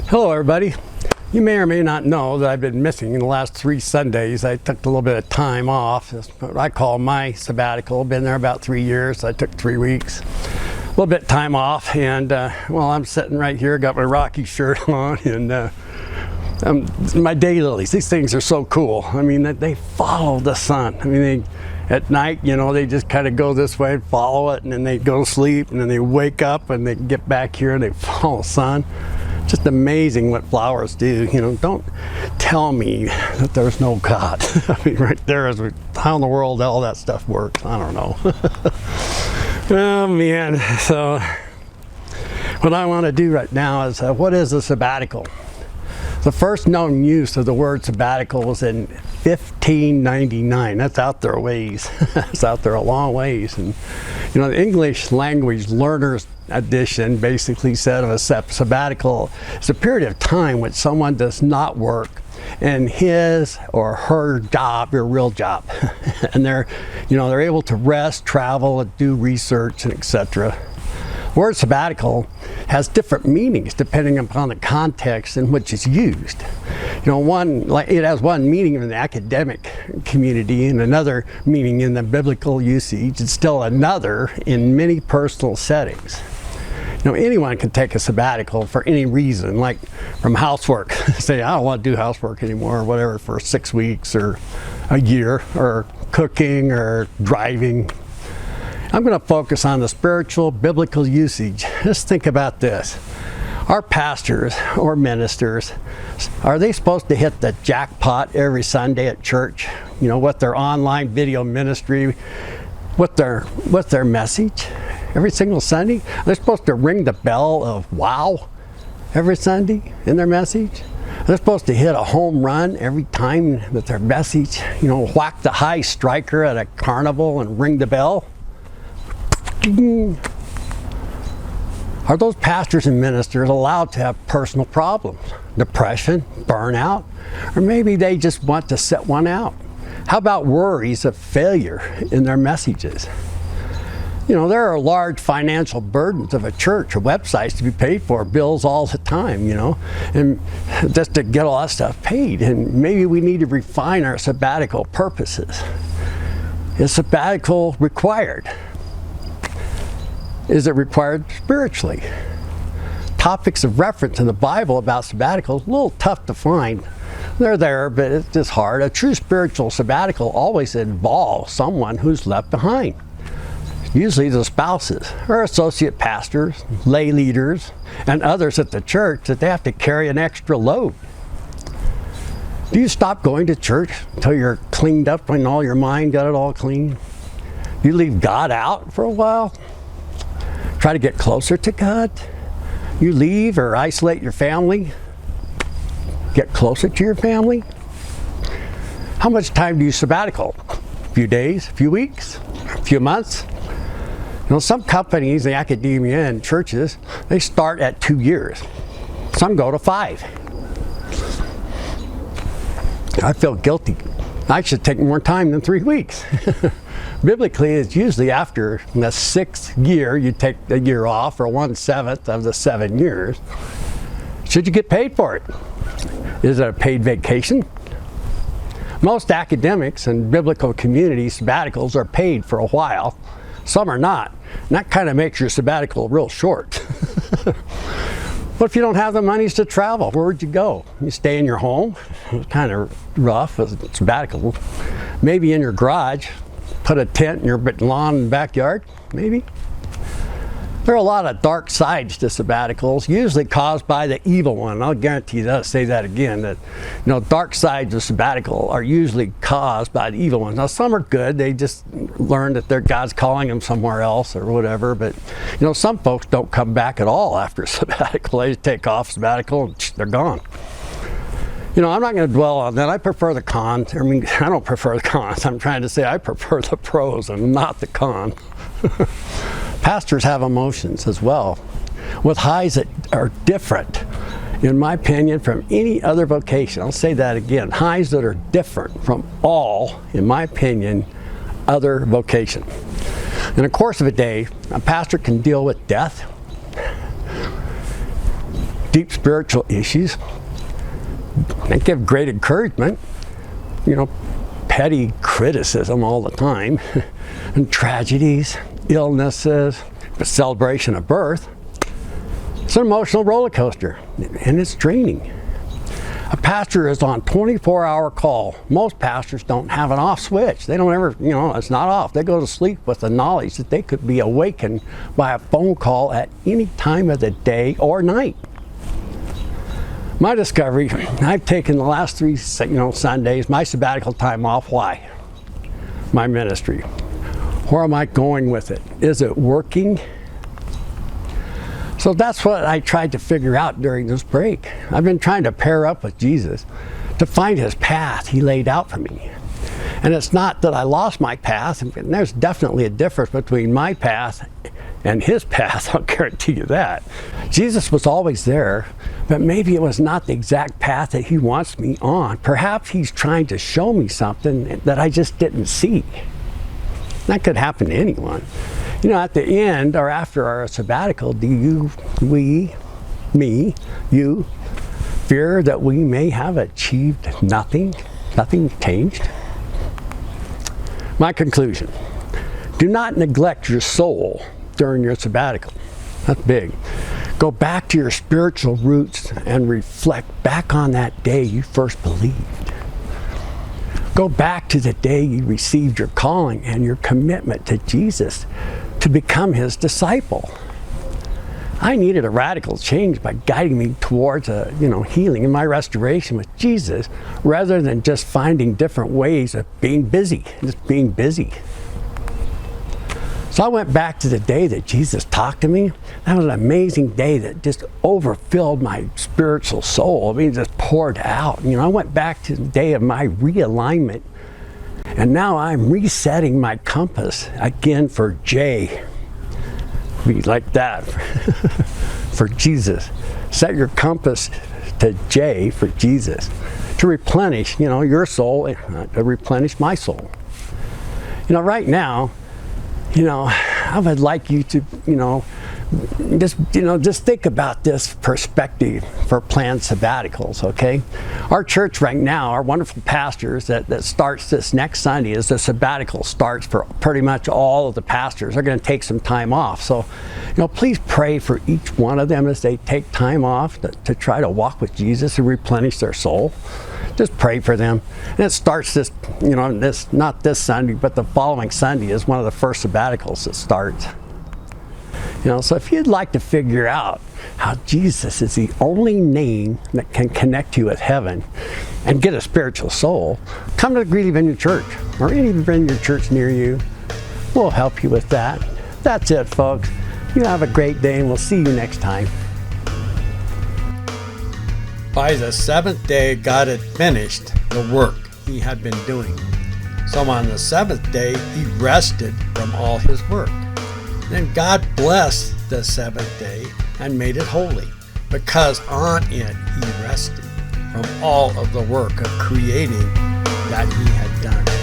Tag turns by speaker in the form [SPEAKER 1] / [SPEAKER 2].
[SPEAKER 1] Hello everybody. You may or may not know that I've been missing in the last 3 Sundays. I took a little bit of time off. That's what I call my sabbatical. Been there about 3 years. I took 3 weeks. A little bit of time off, and well, I'm sitting right here, got my Rocky shirt on, and my daylilies. These things are so cool. I mean, they follow the sun. I mean, at night, you know, they just kind of go this way and follow it, and then they go to sleep, and then they wake up and they get back here and they follow the sun. Just amazing what flowers do. You know, don't tell me that there's no God. I mean, right there is how in the world all that stuff works. I don't know. Oh man. So what I want to do right now is what is a sabbatical? The first known use of the word sabbatical was in 1599. That's out there a ways. It's out there a long ways. And you know, the English language learners edition basically said of a sabbatical is a period of time when someone does not work in his or her job, your real job, and they're able to rest, travel, and do research, and etc. The word sabbatical has different meanings depending upon the context in which it's used. You know, it has one meaning in the academic community and another meaning in the biblical usage, and still another in many personal settings. You know, anyone can take a sabbatical for any reason, like from housework. Say, I don't want to do housework anymore, or whatever, for 6 weeks or a year, or cooking or driving. I'm going to focus on the spiritual biblical usage. Just think about this. Our pastors or ministers, are they supposed to hit the jackpot every Sunday at church? You know, with their online video ministry, with their message every single Sunday? They're supposed to ring the bell of wow every Sunday in their message? They're supposed to hit a home run every time with their message? You know, whack the high striker at a carnival and ring the bell? Are those pastors and ministers allowed to have personal problems? Depression, burnout, or maybe they just want to set one out? How about worries of failure in their messages? You know, there are large financial burdens of a church or websites to be paid for, bills all the time, you know, and just to get all that stuff paid. And maybe we need to refine our sabbatical purposes. Is sabbatical required? Is it required spiritually? Topics of reference in the Bible about sabbaticals, a little tough to find. They're there, but it's just hard. A true spiritual sabbatical always involves someone who's left behind. Usually the spouses or associate pastors, lay leaders, and others at the church that they have to carry an extra load. Do you stop going to church until you're cleaned up and all your mind got it all clean? Do you leave God out for a while? Try to get closer to God? You leave or isolate your family? Get closer to your family? How much time do you sabbatical? A few days, a few weeks, a few months? You know, some companies, the academia and churches, they start at 2 years. Some go to 5. I feel guilty. I should take more time than 3 weeks. Biblically, it's usually after the 6th year you take a year off, or 1/7 of the 7 years. Should you get paid for it? Is it a paid vacation? Most academics and biblical community sabbaticals are paid for a while. Some are not. And that kind of makes your sabbatical real short. What if you don't have the monies to travel? Where would you go? You stay in your home? It's kind of rough as a sabbatical. Maybe in your garage. Put a tent in your lawn and backyard, maybe. There are a lot of dark sides to sabbaticals, usually caused by the evil one. I'll guarantee that. I'll say that again, that dark sides of sabbatical are usually caused by the evil one. Now, some are good. They just learn that God's calling them somewhere else or whatever. But some folks don't come back at all after sabbatical. They just take off sabbatical and they're gone. I'm not going to dwell on that. I prefer the cons. I mean, I don't prefer the cons. I'm trying to say I prefer the pros and not the cons. Pastors have emotions as well, with highs that are different, in my opinion, from any other vocation. I'll say that again. Highs that are different from all, in my opinion, other vocation. In the course of a day, a pastor can deal with death, deep spiritual issues. They give great encouragement, petty criticism all the time, and tragedies, illnesses, the celebration of birth. It's an emotional roller coaster, and it's draining. A pastor is on 24-hour call. Most pastors don't have an off switch. They don't ever, it's not off. They go to sleep with the knowledge that they could be awakened by a phone call at any time of the day or night. My discovery, I've taken the last 3 Sundays, my sabbatical time off. Why? My ministry. Where am I going with it? Is it working? So that's what I tried to figure out during this break. I've been trying to pair up with Jesus to find his path he laid out for me. And it's not that I lost my path. And there's definitely a difference between my path and his path, I'll guarantee you that. Jesus was always there, but maybe it was not the exact path that he wants me on. Perhaps he's trying to show me something that I just didn't see. That could happen to anyone. At the end or after our sabbatical, do you fear that we may have achieved nothing? Nothing changed? My conclusion, do not neglect your soul during your sabbatical. That's big. Go back to your spiritual roots and reflect back on that day you first believed. Go back to the day you received your calling and your commitment to Jesus to become his disciple. I needed a radical change by guiding me towards healing and my restoration with Jesus, rather than just finding different ways of being busy, just being busy. So I went back to the day that Jesus talked to me. That was an amazing day that just overfilled my spiritual soul. Just poured out. I went back to the day of my realignment. And now I'm resetting my compass again for J. Be like that for Jesus. Set your compass to J for Jesus. To replenish, your soul, to replenish my soul. Right now, I would like you to, just think about this perspective for planned sabbaticals, okay? Our church right now, our wonderful pastors that starts this next Sunday, as the sabbatical starts for pretty much all of the pastors. They're going to take some time off. So, please pray for each one of them as they take time off to try to walk with Jesus and replenish their soul. Just pray for them. And it starts not this Sunday, but the following Sunday is one of the first sabbaticals that starts. So if you'd like to figure out how Jesus is the only name that can connect you with heaven and get a spiritual soul, come to the Greeley Vineyard Church or any Vineyard Church near you. We'll help you with that. That's it, folks. You have a great day, and we'll see you next time. By the seventh day, God had finished the work he had been doing. So on the seventh day, he rested from all his work. Then God blessed the seventh day and made it holy, because on it he rested from all of the work of creating that he had done.